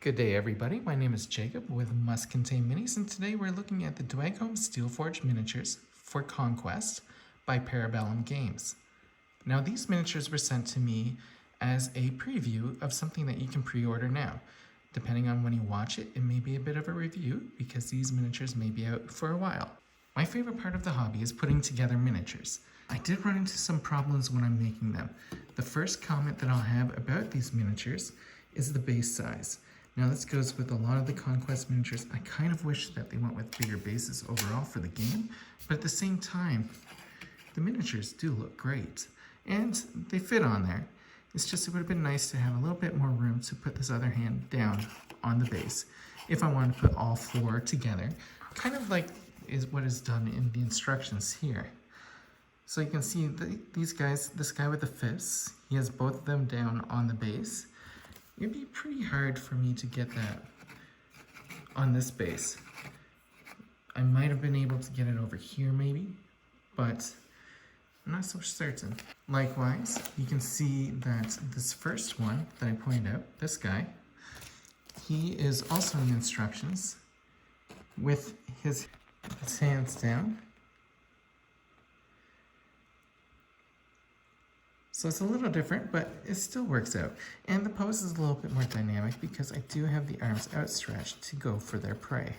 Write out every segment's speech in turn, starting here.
Good day everybody, my name is Jacob with Must Contain Minis, and today we're looking at the Dweghom Steelforged miniatures for Conquest by Para Bellum Games. Now these miniatures were sent to me as a preview of something that you can pre-order now. Depending on when you watch it, it may be a bit of a review because these miniatures may be out for a while. My favorite part of the hobby is putting together miniatures. I did run into some problems when I'm making them. The first comment that I'll have about these miniatures is the base size. Now this goes with a lot of the Conquest miniatures. I kind of wish that they went with bigger bases overall for the game, but at the same time, the miniatures do look great, and they fit on there. It's just it would have been nice to have a little bit more room to put this other hand down on the base if I wanted to put all four together, kind of like is what is done in the instructions here. So you can see these guys, this guy with the fists, he has both of them down on the base. It'd be pretty hard for me to get that on this base. I might have been able to get it over here maybe, but I'm not so certain. Likewise, you can see that this first one that I pointed out, this guy, he is also in the instructions with his hands down. So it's a little different, but it still works out. And the pose is a little bit more dynamic because I do have the arms outstretched to go for their prey.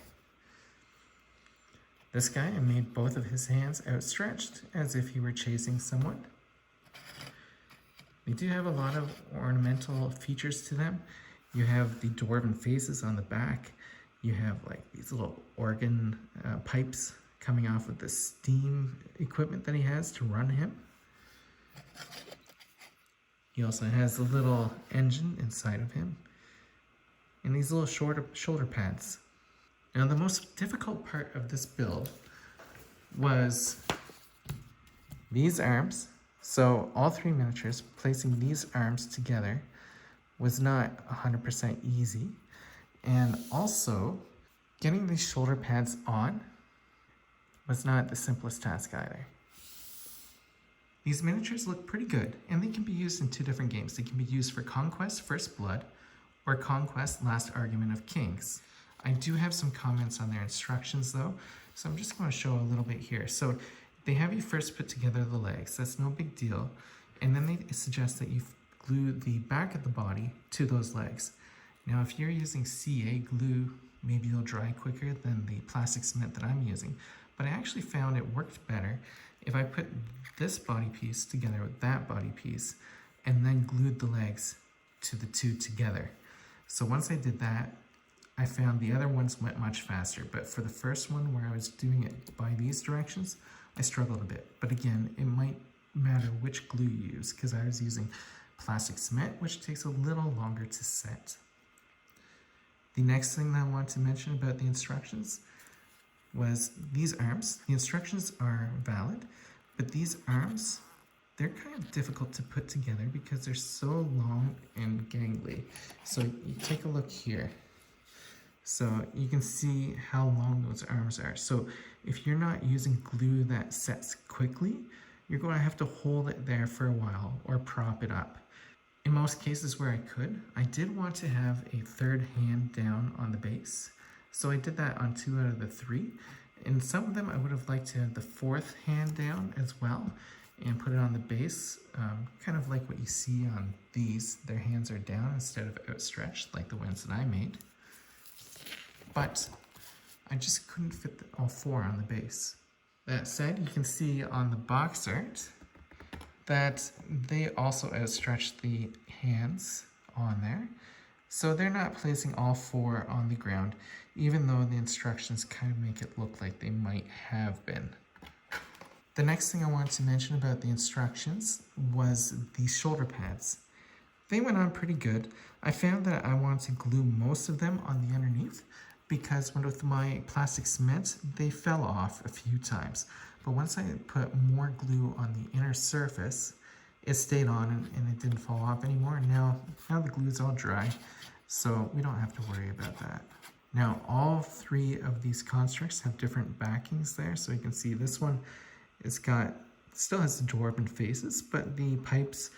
This guy, I made both of his hands outstretched as if he were chasing someone. They do have a lot of ornamental features to them. You have the dwarven faces on the back. You have like these little organ pipes coming off of the steam equipment that he has to run him. He also has a little engine inside of him and these little shoulder pads. Now the most difficult part of this build was these arms. So all three miniatures, placing these arms together was not 100% easy. And also getting these shoulder pads on was not the simplest task either. These miniatures look pretty good, and they can be used in two different games. They can be used for Conquest First Blood or Conquest Last Argument of Kings. I do have some comments on their instructions though, so I'm just going to show a little bit here. So they have you first put together the legs, that's no big deal, and then they suggest that you glue the back of the body to those legs. Now if you're using CA glue, maybe it'll dry quicker than the plastic cement that I'm using, but I actually found it worked better if I put this body piece together with that body piece and then glued the legs to the two together. So once I did that, I found the other ones went much faster, but for the first one where I was doing it by these directions, I struggled a bit. But again, it might matter which glue you use because I was using plastic cement, which takes a little longer to set. The next thing that I want to mention about the instructions was these arms. The instructions are valid, but these arms, they're kind of difficult to put together because they're so long and gangly. So you take a look here. So you can see how long those arms are. So if you're not using glue that sets quickly, you're going to have to hold it there for a while or prop it up. In most cases where I could, I did want to have a third hand down on the base. So I did that on 2 out of the 3. In some of them, I would have liked to have the fourth hand down as well and put it on the base, kind of like what you see on these. Their hands are down instead of outstretched like the ones that I made. But I just couldn't fit all 4 on the base. That said, you can see on the box art that they also outstretched the hands on there. So they're not placing all 4 on the ground, even though the instructions kind of make it look like they might have been. The next thing I wanted to mention about the instructions was the shoulder pads. They went on pretty good. I found that I wanted to glue most of them on the underneath because with my plastic cement, they fell off a few times. But once I put more glue on the inner surface, it stayed on and it didn't fall off anymore. And now the glue is all dry, so we don't have to worry about that. Now all 3 of these constructs have different backings there. So you can see this one, still has the dwarven faces, but the pipes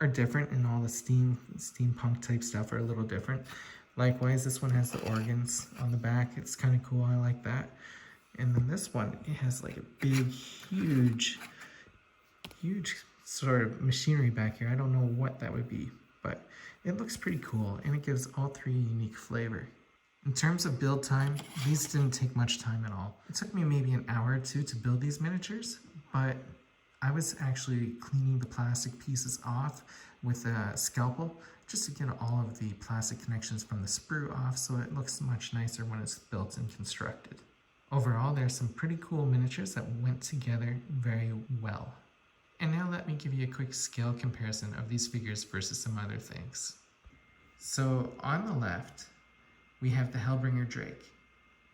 are different and all the steampunk type stuff are a little different. Likewise, this one has the organs on the back. It's kind of cool. I like that. And then this one, it has like a big, huge sort of machinery back here. I don't know what that would be, but it looks pretty cool, and it gives all three a unique flavor. In terms of build time, these didn't take much time at all. It took me maybe an hour or two to build these miniatures, but I was actually cleaning the plastic pieces off with a scalpel just to get all of the plastic connections from the sprue off, so it looks much nicer when it's built and constructed. Overall, there's some pretty cool miniatures that went together very well. And now let me give you a quick scale comparison of these figures versus some other things. So on the left, we have the Hellbringer Drake.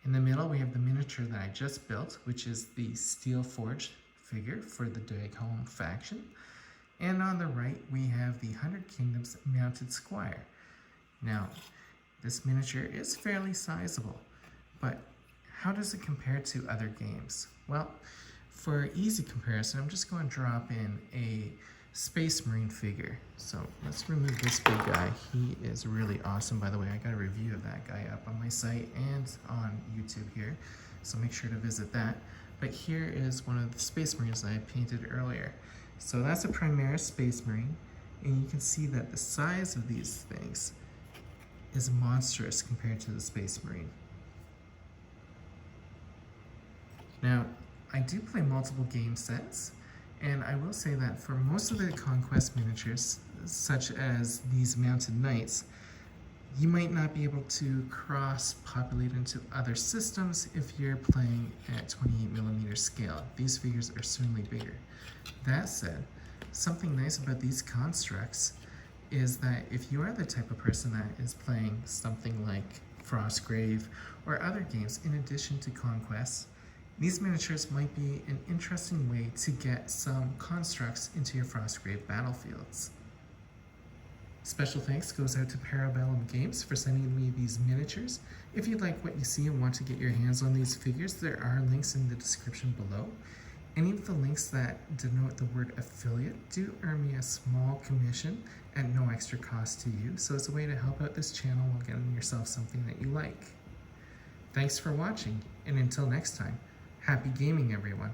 In the middle, we have the miniature that I just built, which is the Steelforged figure for the Dweghom faction. And on the right, we have the 100 Kingdoms mounted squire. Now, this miniature is fairly sizable, but how does it compare to other games? Well, for easy comparison, I'm just going to drop in a Space Marine figure. So let's remove this big guy. He is really awesome, by the way. I got a review of that guy up on my site and on YouTube here, so make sure to visit that. But here is one of the Space Marines that I painted earlier. So that's a Primaris Space Marine, and you can see that the size of these things is monstrous compared to the Space Marine. Now, I do play multiple game sets, and I will say that for most of the Conquest miniatures, such as these mounted knights, you might not be able to cross-populate into other systems if you're playing at 28mm scale. These figures are certainly bigger. That said, something nice about these constructs is that if you are the type of person that is playing something like Frostgrave or other games in addition to Conquest, these miniatures might be an interesting way to get some constructs into your Frostgrave battlefields. Special thanks goes out to Para Bellum Games for sending me these miniatures. If you like what you see and want to get your hands on these figures, there are links in the description below. Any of the links that denote the word affiliate do earn me a small commission at no extra cost to you, so it's a way to help out this channel while getting yourself something that you like. Thanks for watching, and until next time, happy gaming, everyone.